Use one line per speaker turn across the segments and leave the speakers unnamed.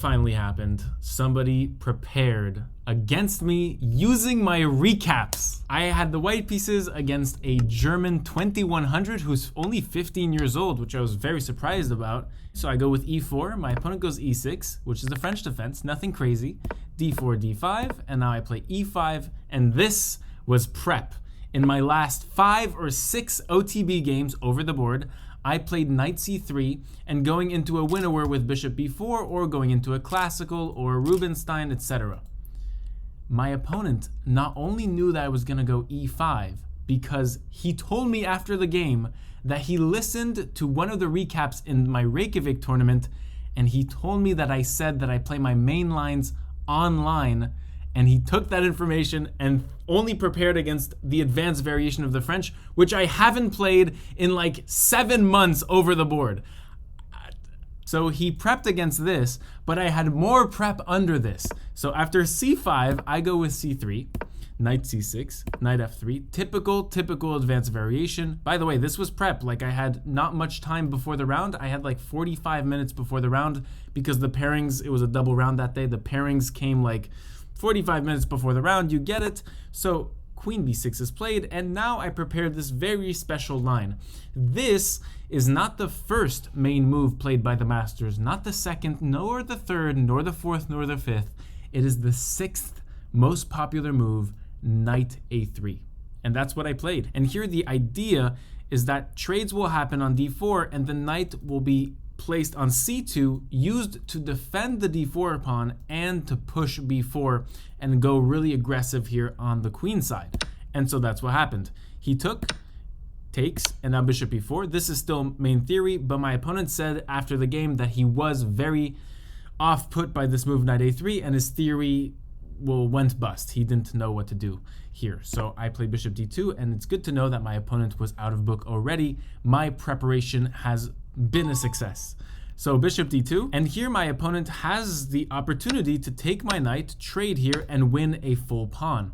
finally happened. Somebody prepared against me using my recaps. I had the white pieces against a German 2100 who's only 15 years old, which I was very surprised about. So I go with e4, my opponent goes e6, which is the French defense, nothing crazy, d4, d5, and now I play e5, and this was prep. In my last 5 or 6 OTB games over the board, I played knight c3 and going into a winnower with bishop b4 or going into a classical or Rubinstein, etc. My opponent not only knew that I was going to go e5 because he told me after the game that he listened to one of the recaps in my Reykjavik tournament and he told me that I said that I play my main lines online, and he took that information and only prepared against the advanced variation of the French, which I haven't played in like 7 months over the board. So he prepped against this, but I had more prep under this. So after c5, I go with c3, knight c6, knight f3, typical advanced variation. By the way, this was prep, like I had not much time before the round. I had like 45 minutes before the round because the pairings, it was a double round that day. The pairings came like 45 minutes before the round, you get it. So queen b6 is played, and now I prepared this very special line. This is not the first main move played by the masters, not the second, nor the third, nor the fourth, nor the fifth. It is the 6th most popular move, knight a3. And that's what I played. And here the idea is that trades will happen on d4, and the knight will be placed on c2, used to defend the d4 pawn and to push b4 and go really aggressive here on the queen side. And so that's what happened. He takes, and now bishop e4. This is still main theory, but my opponent said after the game that he was very off put by this move knight a3, and his theory went bust. He didn't know what to do here. So I played bishop d2, and it's good to know that my opponent was out of book already. My preparation has been a success. So bishop d2, and here my opponent has the opportunity to take my knight, trade here, and win a full pawn.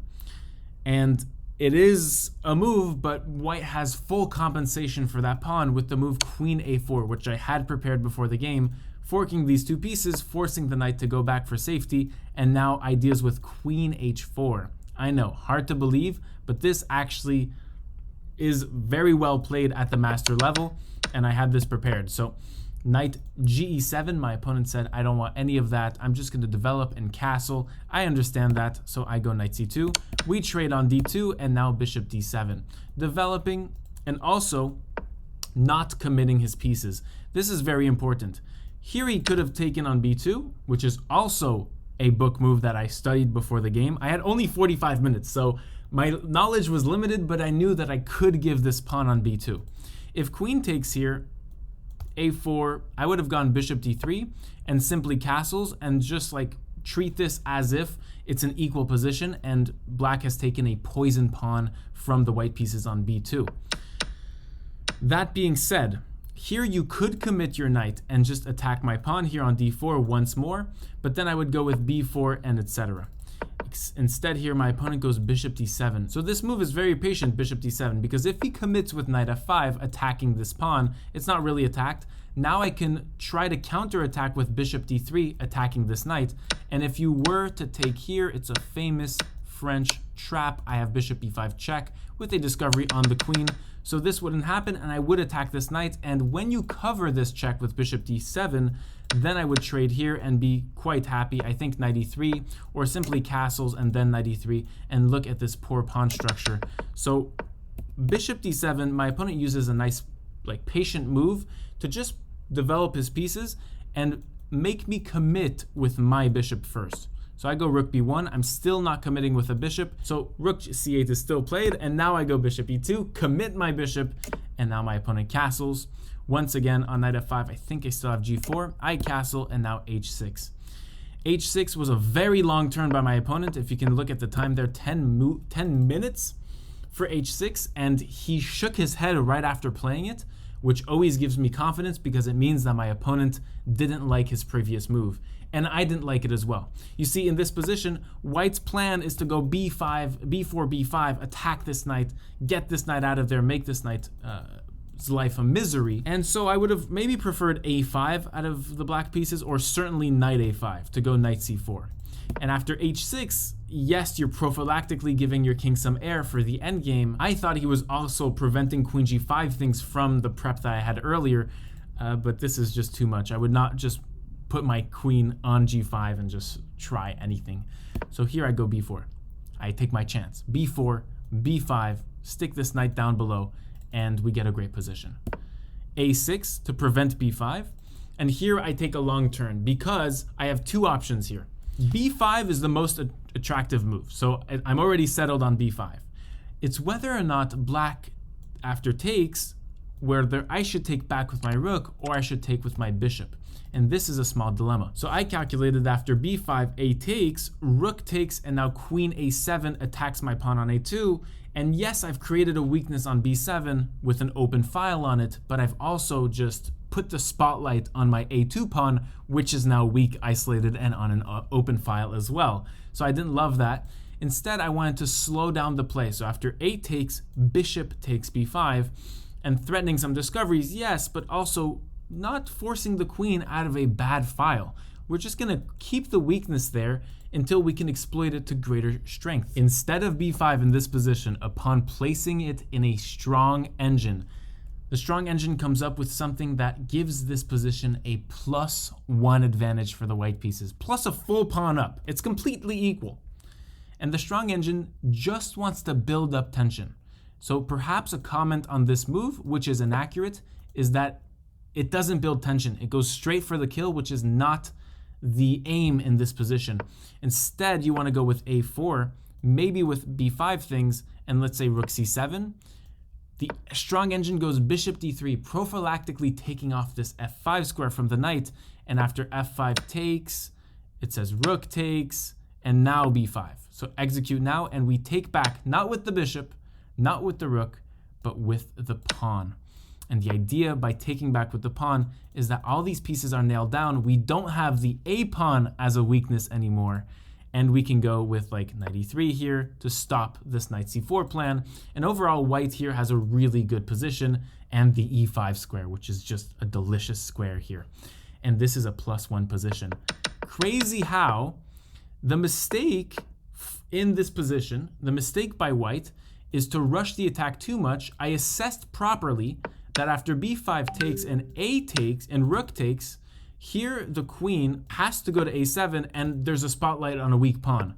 And it is a move, but white has full compensation for that pawn with the move queen a4, which I had prepared before the game, forking these two pieces, forcing the knight to go back for safety, and now ideas with queen h4. I know, hard to believe, but this actually is very well played at the master level, and I had this prepared. So knight ge7, my opponent said, I don't want any of that. I'm just going to develop and castle. I understand that, so I go knight c2. We trade on d2, and now bishop d7. Developing and also not committing his pieces. This is very important. Here he could have taken on b2, which is also a book move that I studied before the game. I had only 45 minutes, so my knowledge was limited, but I knew that I could give this pawn on b2. If queen takes here, a4, I would have gone bishop d3 and simply castles and just like treat this as if it's an equal position and black has taken a poison pawn from the white pieces on b2. That being said, here you could commit your knight and just attack my pawn here on d4 once more, but then I would go with b4 and etc. Instead here my opponent goes bishop d7. So this move is very patient, bishop d7, because if he commits with knight f5 attacking this pawn, it's not really attacked. Now I can try to counterattack with bishop d3 attacking this knight, and if you were to take here, it's a famous French trap. I have bishop e5 check with a discovery on the queen, so this wouldn't happen and I would attack this knight, and when you cover this check with bishop d7, then I would trade here and be quite happy. I think knight e3 or simply castles and then knight e3, and look at this poor pawn structure. So bishop d7, my opponent uses a nice like patient move to just develop his pieces and make me commit with my bishop first. So I go rook b1, I'm still not committing with a bishop, so rook c8 is still played, and now I go bishop e2, commit my bishop, and now my opponent castles. Once again on knight f5, I think I still have g4, I castle, and now h6. h6 was a very long turn by my opponent. If you can look at the time there, 10 minutes for h6, and he shook his head right after playing it, which always gives me confidence because it means that my opponent didn't like his previous move. And I didn't like it as well. You see, in this position, white's plan is to go b5, b4, b5, attack this knight, get this knight out of there, make this knight life a misery. And so I would have maybe preferred a5 out of the black pieces, or certainly knight a5 to go knight c4. And after h6, yes, you're prophylactically giving your king some air for the endgame. I thought he was also preventing queen g5 things from the prep that I had earlier, but this is just too much. I would not just put my queen on g5 and just try anything. So here I go b4. I take my chance. b4, b5, stick this knight down below, and we get a great position. a6 to prevent b5, and here I take a long turn because I have two options here. b5 is the most attractive move, so I'm already settled on b5. It's whether or not black after takes, whether I should take back with my rook or I should take with my bishop. And this is a small dilemma. So I calculated after b5, a takes, rook takes, and now queen a7 attacks my pawn on a2. And yes, I've created a weakness on b7 with an open file on it, but I've also just put the spotlight on my a2 pawn, which is now weak, isolated, and on an open file as well. So I didn't love that. Instead, I wanted to slow down the play. So after a takes, bishop takes b5, and threatening some discoveries, yes, but also not forcing the queen out of a bad file. We're just gonna keep the weakness there until we can exploit it to greater strength. Instead of b5 in this position, upon placing it in a strong engine, the strong engine comes up with something that gives this position a +1 advantage for the white pieces, plus a full pawn up. It's completely equal. And the strong engine just wants to build up tension. So perhaps a comment on this move, which is inaccurate, is that it doesn't build tension. It goes straight for the kill, which is not the aim in this position. Instead, you want to go with a4, maybe with b5 things, and let's say rook c7. The strong engine goes bishop d3, prophylactically taking off this f5 square from the knight, and after f5 takes, it says rook takes, and now b5. So execute now, and we take back, not with the bishop, not with the rook, but with the pawn. And the idea by taking back with the pawn is that all these pieces are nailed down. We don't have the a pawn as a weakness anymore. And we can go with like knight e3 here to stop this knight c4 plan. And overall, white here has a really good position, and the e5 square, which is just a delicious square here. And this is a +1 position. Crazy how the mistake in this position, the mistake by white, is to rush the attack too much. I assessed properly that after b5 takes and a takes and rook takes, here the queen has to go to a7 and there's a spotlight on a weak pawn.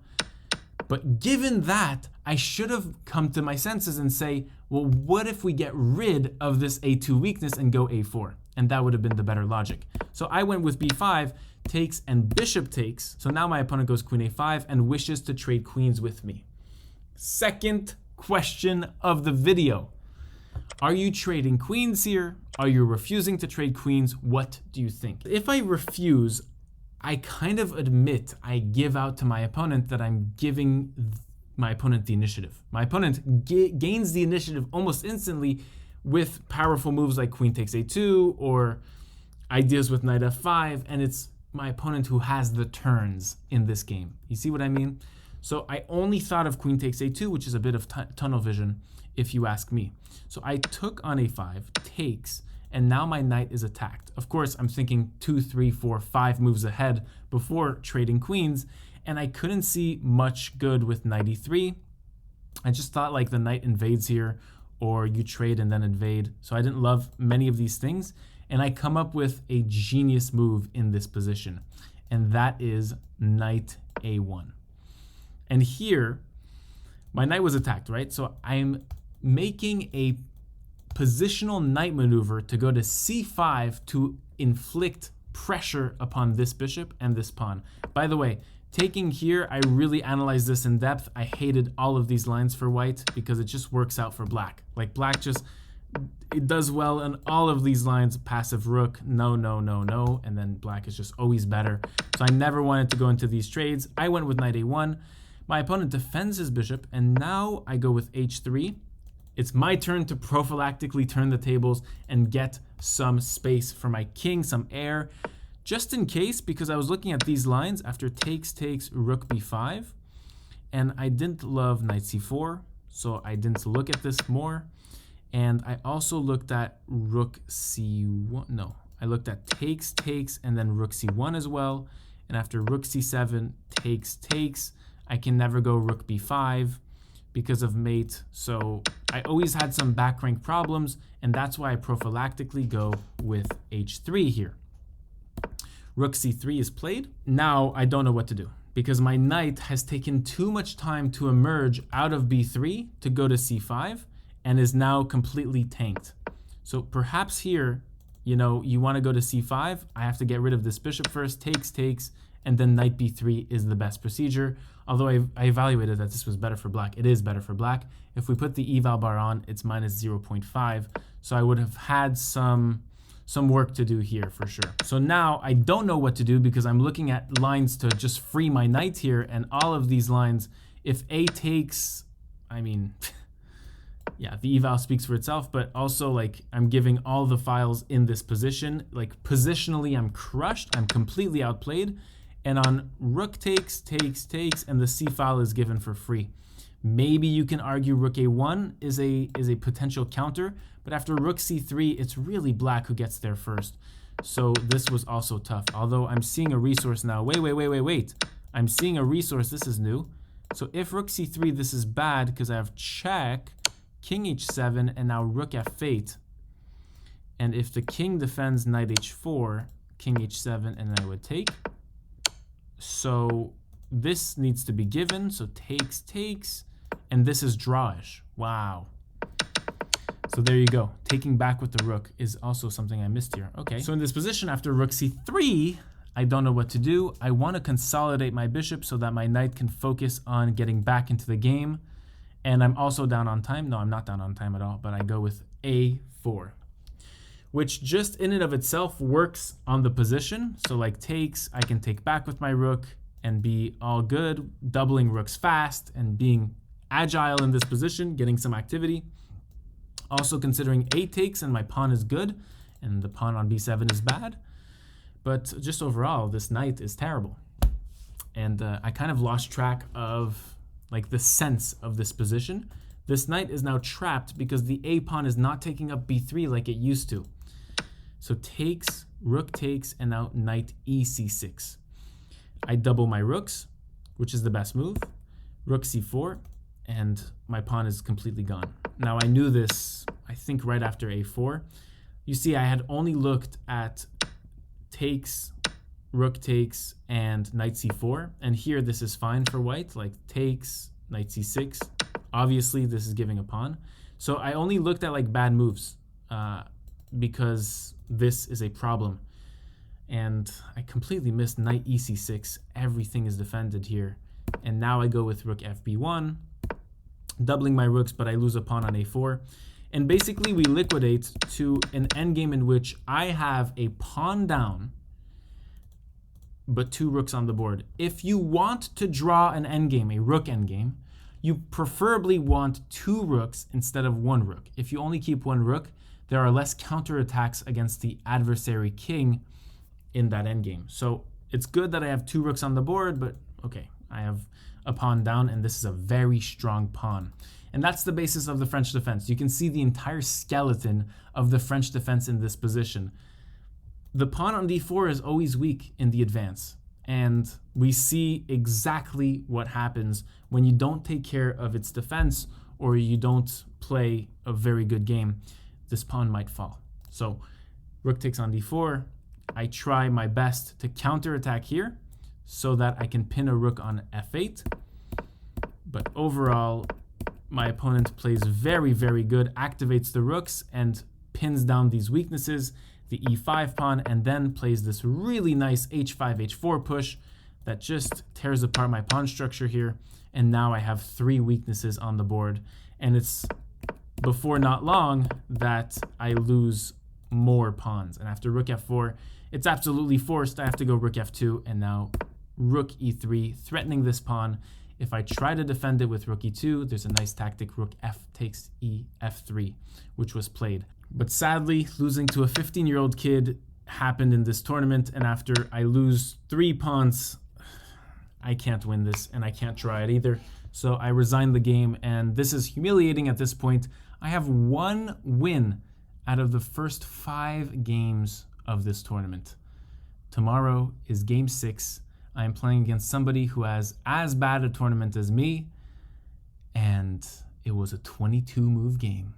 But given that, I should have come to my senses and say, well, what if we get rid of this a2 weakness and go a4? And that would have been the better logic. So I went with b5, takes and bishop takes. So now my opponent goes queen a5 and wishes to trade queens with me. Second question of the video. Are you trading queens here? Are you refusing to trade queens? What do you think? If I refuse, I kind of admit I give out to my opponent that I'm giving my opponent the initiative. My opponent gains the initiative almost instantly with powerful moves like queen takes a2 or ideas with knight f5, and it's my opponent who has the turns in this game. You see what I mean? So I only thought of queen takes a2, which is a bit of tunnel vision, if you ask me. So I took on a5, takes, and now my knight is attacked. Of course, I'm thinking 2, 3, 4, 5 moves ahead before trading queens, and I couldn't see much good with knight e3. I just thought like the knight invades here, or you trade and then invade. So I didn't love many of these things, and I come up with a genius move in this position, and that is knight a1. And here, my knight was attacked, right? So I'm making a positional knight maneuver to go to c5 to inflict pressure upon this bishop and this pawn. By the way, taking here, I really analyzed this in depth. I hated all of these lines for white because it just works out for black. Like black just, it does well in all of these lines, passive rook, no, no, no, no, and then black is just always better. So I never wanted to go into these trades. I went with knight a1. My opponent defends his bishop, and now I go with h3. It's my turn to prophylactically turn the tables and get some space for my king, some air, just in case, because I was looking at these lines after takes, rook b5, and I didn't love knight c4, so I didn't look at this more. And I also looked at rook c1. No, I looked at takes, and then rook c1 as well. And after rook c7, takes, I can never go rook b5 because of mate. So I always had some back rank problems, and that's why I prophylactically go with h3 here. Rook c3 is played. Now I don't know what to do because my knight has taken too much time to emerge out of b3 to go to c5 and is now completely tanked. So perhaps here, you know, you want to go to c5. I have to get rid of this bishop first, takes, and then knight b3 is the best procedure. Although I evaluated that this was better for black. It is better for black. If we put the eval bar on, it's minus 0.5. So I would have had some work to do here for sure. So now I don't know what to do because I'm looking at lines to just free my knight here, and all of these lines, if a takes, I mean, yeah, the eval speaks for itself, but also like I'm giving all the files in this position. Like positionally, I'm crushed. I'm completely outplayed. And on rook takes, and the c file is given for free. Maybe you can argue rook a1 is a potential counter, but after rook c3, it's really black who gets there first. So this was also tough. Although I'm seeing a resource now. Wait. I'm seeing a resource. This is new. So if rook c3, this is bad because I have check, king h7, and now rook f8. And if the king defends knight h4, king h7, and I would take. So this needs to be given. So takes, and this is drawish. Wow. So there you go. Taking back with the rook is also something I missed here. Okay. So in this position, after rook c3, I don't know what to do. I want to consolidate my bishop so that my knight can focus on getting back into the game. And I'm also down on time. No, I'm not down on time at all, but I go with a4, which just in and of itself works on the position. So like takes, I can take back with my rook and be all good, doubling rooks fast and being agile in this position, getting some activity. Also considering a takes and my pawn is good and the pawn on b7 is bad. But just overall, this knight is terrible. And I kind of lost track of like the sense of this position. This knight is now trapped because the a pawn is not taking up b3 like it used to. So takes, rook takes, and now knight ec6. I double my rooks, which is the best move. Rook c4, and my pawn is completely gone. Now I knew this, I think right after a4. You see, I had only looked at takes, rook takes, and knight c4. And here this is fine for white, like takes, knight c6. Obviously, this is giving a pawn. So I only looked at like bad moves because this is a problem. And I completely missed knight ec6. Everything is defended here. And now I go with rook fb1, doubling my rooks, but I lose a pawn on a4. And basically we liquidate to an endgame in which I have a pawn down, but two rooks on the board. If you want to draw an endgame, a rook endgame, you preferably want two rooks instead of one rook. If you only keep one rook, there are less counterattacks against the adversary king in that endgame. So it's good that I have two rooks on the board, but okay, I have a pawn down, and this is a very strong pawn. And that's the basis of the French defense. You can see the entire skeleton of the French defense in this position. The pawn on d4 is always weak in the advance. And we see exactly what happens when you don't take care of its defense or you don't play a very good game. This pawn might fall. So rook takes on d4. I try my best to counterattack here so that I can pin a rook on f8. But overall, my opponent plays very, very good, activates the rooks and pins down these weaknesses, the e5 pawn, and then plays this really nice h5, h4 push that just tears apart my pawn structure here. And now I have three weaknesses on the board. And it's before not long that I lose more pawns. And after rook f4, it's absolutely forced. I have to go rook f2, and now rook e3, threatening this pawn. If I try to defend it with rook e2, there's a nice tactic, rook f takes e f3, which was played. But sadly, losing to a 15-year-old kid happened in this tournament, and after I lose 3 pawns, I can't win this, and I can't try it either. So I resigned the game, and this is humiliating at this point. I have 1 win out of the first 5 games of this tournament. Tomorrow is game 6. I am playing against somebody who has as bad a tournament as me, and it was a 22 move game.